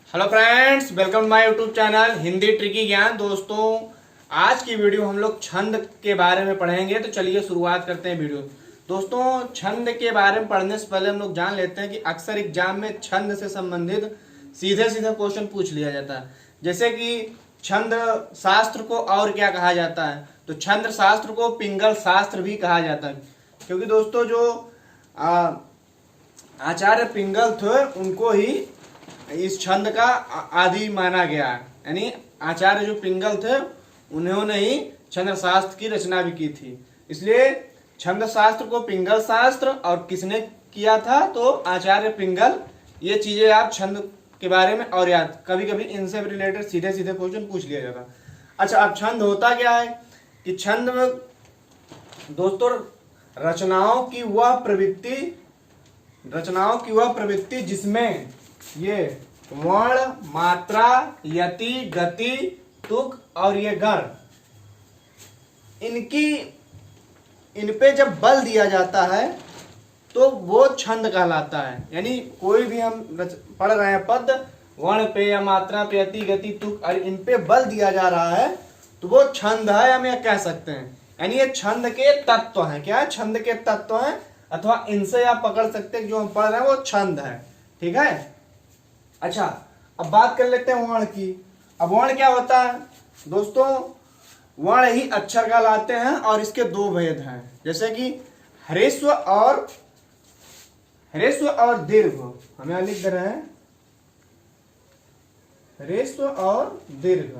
Hello friends, welcome to my YouTube channel Hindi tricky Gyan. दोस्तों, आज की वीडियो हम लोग छंद के बारे में पढ़ेंगे। तो चलिए शुरुआत करते हैं वीडियो। दोस्तों, छंद के बारे में पढ़ने से पहले हम लोग जान लेते हैं कि अक्सर एग्जाम में छंद से संबंधित सीधे सीधे क्वेश्चन पूछ लिया जाता है। जैसे कि छंद शास्त्र को और क्या कहा जाता है, तो छंद शास्त्र को पिंगल शास्त्र भी कहा जाता है। क्योंकि दोस्तों, जो आचार्य पिंगल थे उनको ही इस छंद का आदि माना गया है। यानी आचार्य जो पिंगल थे उन्होंने ही छंद शास्त्र की रचना भी की थी। इसलिए छंद शास्त्र को पिंगल शास्त्र और किसने किया था, तो आचार्य पिंगल। ये चीजें आप छंद के बारे में और याद, कभी कभी इनसे रिलेटेड सीधे सीधे क्वेश्चन पूछ लिया जाता। अच्छा, अब छंद होता क्या है कि छंद में दोस्तों रचनाओं की वह प्रवृत्ति जिसमें ये वर्ण, मात्रा, यति, गति, तुक और ये गण, इन पे जब बल दिया जाता है तो वो छंद कहलाता है। यानी कोई भी हम पढ़ रहे हैं पद, वर्ण पे या मात्रा पे, यति, गति, तुक और इन पे बल दिया जा रहा है तो वो छंद है, हम ये कह सकते हैं। यानी ये छंद के तत्व हैं। क्या है? छंद के तत्व हैं, अथवा इनसे आप पकड़ सकते हैं जो हम पढ़ रहे हैं वो छंद है। ठीक है। अच्छा, अब बात कर लेते हैं वर्ण की। अब वर्ण क्या होता है दोस्तों? वर्ण ही अक्षर कहलाते हैं और इसके दो भेद हैं। जैसे कि ह्रस्व और दीर्घ। हम यहां लिख दे रहे हैं ह्रस्व और दीर्घ।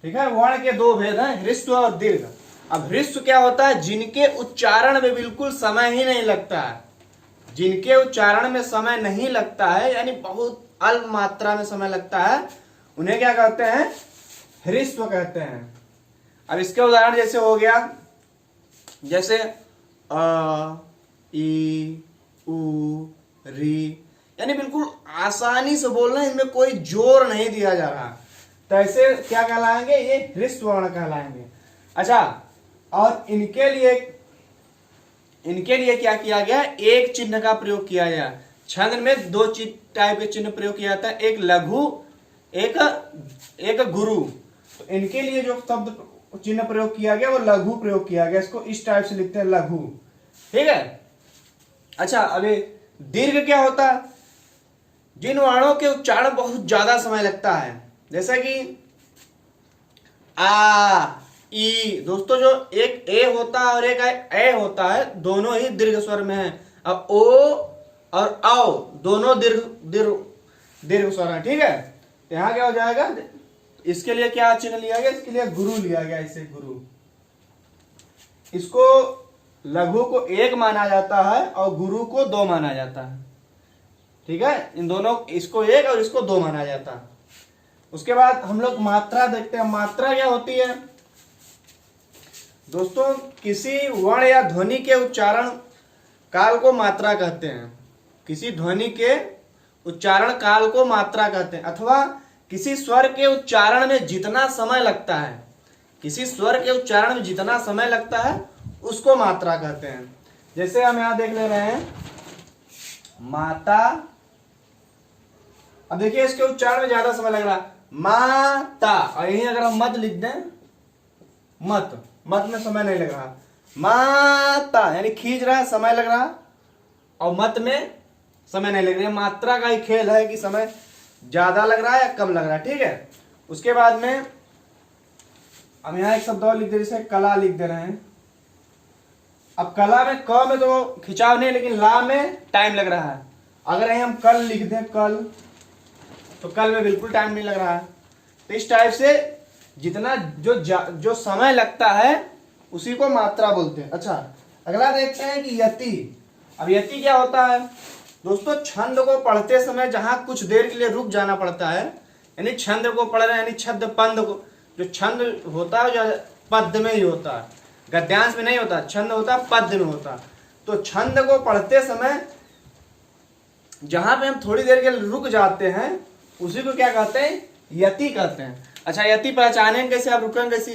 ठीक है, वर्ण के दो भेद हैं, ह्रस्व और दीर्घ। अब ह्रस्व क्या होता है? जिनके उच्चारण में बिल्कुल समय ही नहीं लगता है। जिनके उच्चारण में समय नहीं लगता है, यानी बहुत अल्प मात्रा में समय लगता है, उन्हें क्या कहते हैं? ह्रस्व कहते हैं। अब इसके उदाहरण जैसे हो गया, जैसे अ, ई, उ, री, यानी बिल्कुल आसानी से बोलना, इनमें कोई जोर नहीं दिया जा रहा, तो ऐसे क्या कहलाएंगे? ये ह्रस्व वर्ण कहलाएंगे। अच्छा, और इनके लिए क्या किया गया? एक चिन्ह का प्रयोग किया गया। छंद में दो टाइप के चिन्ह प्रयोग किया जाता है, एक लघु, एक गुरु। तो इनके लिए जो शब्द चिन्ह प्रयोग किया गया वो लघु प्रयोग किया गया। इसको इस टाइप से लिखते हैं, लघु। ठीक है। अच्छा, अभी दीर्घ क्या होता है? जिन वर्णों के उच्चारण बहुत ज्यादा समय लगता है, जैसे कि आ, ई। दोस्तों, जो एक ए होता है और एक ए होता है, दोनों ही दीर्घ स्वर में है। अब ओ और औ दोनों दीर्घ स्वर है। ठीक है। यहां क्या हो जाएगा? इसके लिए क्या चिन्ह लिया गया? इसके लिए गुरु लिया गया। इसे गुरु, इसको लघु को एक माना जाता है और गुरु को दो माना जाता है। ठीक है, इन दोनों, इसको एक और इसको दो माना जाता है। उसके बाद हम लोग मात्रा देखते हैं। मात्रा क्या होती है दोस्तों? किसी वर्ण या ध्वनि के उच्चारण काल को मात्रा कहते हैं। किसी ध्वनि के उच्चारण काल को मात्रा कहते हैं, अथवा किसी स्वर के उच्चारण में जितना समय लगता है, किसी स्वर के उच्चारण में जितना समय लगता है उसको मात्रा कहते हैं। जैसे हम यहां देख ले रहे हैं माता। अब देखिए, इसके उच्चारण में ज्यादा समय लग रहा है, माता। और यही अगर हम मत लिख दें, मत में समय नहीं लग रहा, माता, यानी खींच रहा है, समय लग रहा, और मत में समय नहीं लग रहा। मात्रा का ही खेल है कि समय ज्यादा लग रहा है या कम लग रहा है। ठीक है। उसके बाद में हम यहां एक शब्द और लिख दे, जैसे कला लिख दे रहे हैं। अब कला में क में तो खिंचाव नहीं, लेकिन ला में टाइम लग रहा है। अगर यही हम कल लिख दें, कल, तो कल में बिल्कुल टाइम नहीं लग रहा है। तो इस टाइप से जितना जो समय लगता है उसी को मात्रा बोलते हैं। अच्छा, अगला देखते हैं कि यति। अब यति क्या होता है दोस्तों? छंद को पढ़ते समय जहां कुछ देर के लिए रुक जाना पड़ता है, यानी छंद को पढ़ रहे हैं, यानी छंद पंद को, जो छंद होता है जो पद्य में ही होता है, गद्यांश में नहीं होता। छंद होता है पद्य में होता। तो छंद को पढ़ते समय जहां पे हम थोड़ी देर के लिए रुक जाते हैं उसी को क्या कहते हैं? यति कहते हैं। अच्छा, यति पहचानेंगे कैसे, आप रुकेंगे कैसे?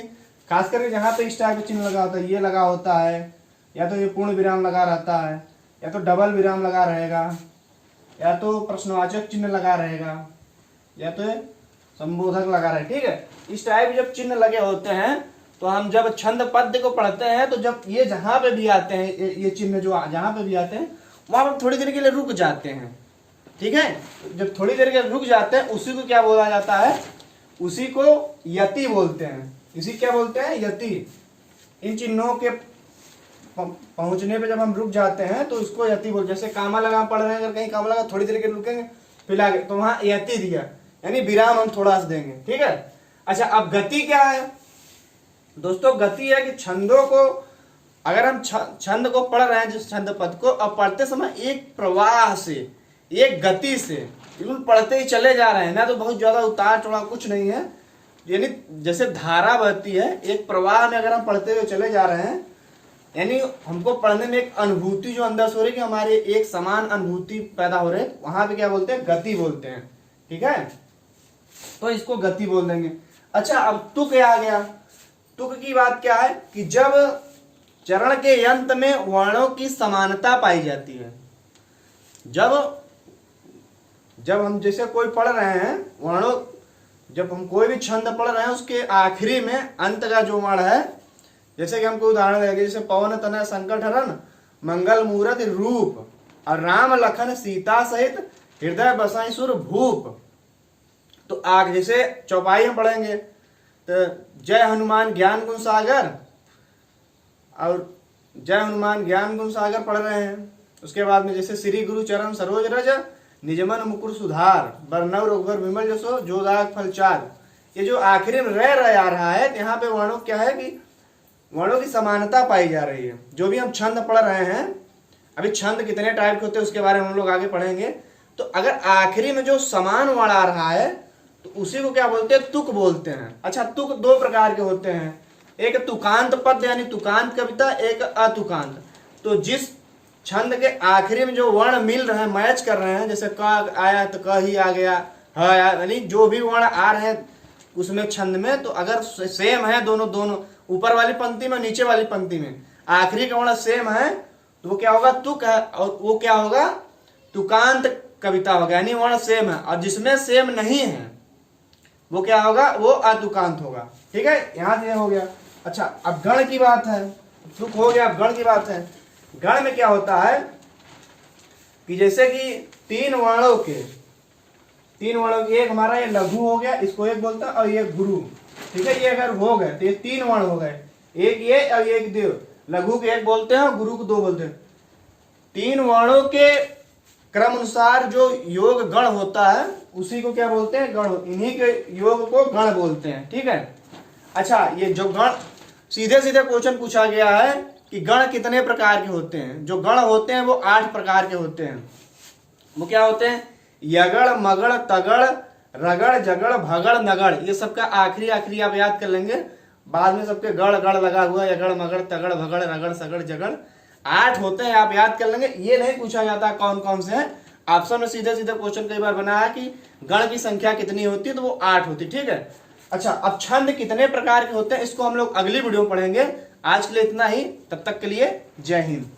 खास करके जहां पे इस टाइप का चिन्ह लगा होता है, ये लगा होता है, या तो ये पूर्ण विराम लगा रहता है, या तो डबल विराम लगा रहेगा, या तो प्रश्नवाचक चिन्ह लगा रहेगा या तो संबोधक लगा रहे, ठीक है। इस टाइप जब चिन्ह लगे होते हैं तो हम जब छंद पद्य को पढ़ते हैं तो जब ये जहां पे भी आते हैं, ये चिन्ह जो जहां पे भी आते हैं वहां पर थोड़ी देर के लिए रुक जाते हैं, ठीक है। जब थोड़ी देर के लिए रुक जाते हैं उसी को क्या बोला जाता है, उसी को यति बोलते हैं। इसी क्या बोलते हैं, यति। इन चिन्हों के पहुंचने पे जब हम रुक जाते हैं तो इसको यति बोलते हैं। जैसे कामा लगा पढ़ रहे हैं, अगर कहीं कामा लगा थोड़ी देर के लिए रुकेंगे फिर आगे तो वहां यति दिया, यानी विराम हम थोड़ा सा देंगे, ठीक है। अच्छा, अब गति क्या है दोस्तों? गति है कि छंदों को, अगर हम छंद को पढ़ रहे हैं, जिस छंद पद को, अब पढ़ते समय एक प्रवाह से, एक गति से बिल्कुल पढ़ते ही चले जा रहे हैं ना, तो बहुत ज्यादा उतार चढ़ाव कुछ नहीं है, यानी जैसे धारा बहती है एक प्रवाह में अगर हम पढ़ते हुए चले जा रहे हैं, यानी हमको पढ़ने में एक अनुभूति जो अंदर से हो रही है कि हमारे एक समान अनुभूति पैदा हो रहे, वहां पे क्या बोलते हैं, गति बोलते हैं, ठीक है। तो इसको गति बोल देंगे। अच्छा, अब तुक आ गया। तुक की बात क्या है कि जब चरण के अंत में वर्णों की समानता पाई जाती है, जब हम जैसे कोई पढ़ रहे हैं वर्णों, जब हम कोई भी छंद पढ़ रहे हैं उसके आखिरी में अंत का जो वर्ण है, जैसे कि हमको उदाहरण देंगे, जैसे पवन तनय संकट हरण मंगल मूरत रूप और राम लखन सीता सहित हृदय बसाई सुर भूप। तो आग जैसे चौपाई हम पढ़ेंगे तो जय हनुमान ज्ञान गुण सागर, और जय हनुमान ज्ञान गुण सागर पढ़ रहे हैं। उसके बाद में जैसे श्री गुरु चरण सरोज रज निजमन मुकुर सुधार बरनव रघुवर विमल जसो जो दायक फल चार, ये जो आखिरी में रह आ रहा है, यहाँ पे वर्णों क्या है कि वर्णों की समानता पाई जा रही है। जो भी हम छंद पढ़ रहे हैं, अभी छंद कितने टाइप के होते हैं उसके बारे में हम लोग आगे पढ़ेंगे, तो अगर आखिरी में जो समान वर्ण आ रहा है तो उसी को क्या बोलते हैं, तुक बोलते हैं। अच्छा, तुक दो प्रकार के होते हैं, एक तुकांत पद्य यानी तुकांत कविता, एक अतुकांत। तो जिस छंद के आखिरी में जो वर्ण मिल रहे हैं, मैच कर रहे हैं, जैसे क आया तो क ही आ गया, ह आया, यानी जो भी वर्ण आ रहे हैं उसमें छंद में, तो अगर सेम है दोनों ऊपर वाली पंक्ति में नीचे वाली पंक्ति में आखिरी का वर्ण सेम है तो वो क्या होगा, तुक है, और वो क्या होगा, तुकांत कविता होगा, यानी वर्ण सेम है। और जिसमें सेम नहीं है वो क्या होगा, वो अतुकांत होगा, ठीक है। यहां से हो गया। अच्छा, अब गण की बात है, तुक हो गया, अब गण की बात है। गण में क्या होता है कि जैसे कि तीन वर्णों की, एक हमारा ये लघु हो गया, इसको एक बोलता है, और ये गुरु, ठीक है। ये अगर हो गए तो ये तीन वर्ण हो गए, एक ये और एक देव। लघु के एक बोलते हैं और गुरु को दो बोलते हैं। तीन वर्णों के क्रम अनुसार जो योग गण होता है उसी को क्या बोलते हैं, गण। इन्हीं के योग को गण बोलते हैं, ठीक है। अच्छा, ये जो गण, सीधे सीधे क्वेश्चन पूछा गया है कि गण कितने प्रकार के होते हैं। जो गण होते हैं वो 8 प्रकार के होते हैं। वो क्या होते हैं, यगड़ मगड़ तगड़ रगड़ जगड़ भगड़ नगड़। ये सबका आखिरी आप याद कर लेंगे, बाद में सबके गड़ गड़ लगा हुआ, यगड़ मगड़ तगड़ भगड़ रगड़ सगड़ जगड़ 8 होते हैं, आप याद कर लेंगे। ये नहीं पूछा जाता कौन कौन से हैं। ऑप्शन में सीधे सीधे क्वेश्चन कई बार बना है कि गण की संख्या कितनी होती है, तो वो 8 होती है, ठीक है। अच्छा, अब छंद कितने प्रकार के होते हैं इसको हम लोग अगली वीडियो में पढ़ेंगे। आज के लिए इतना ही, तब तक के लिए जय हिंद।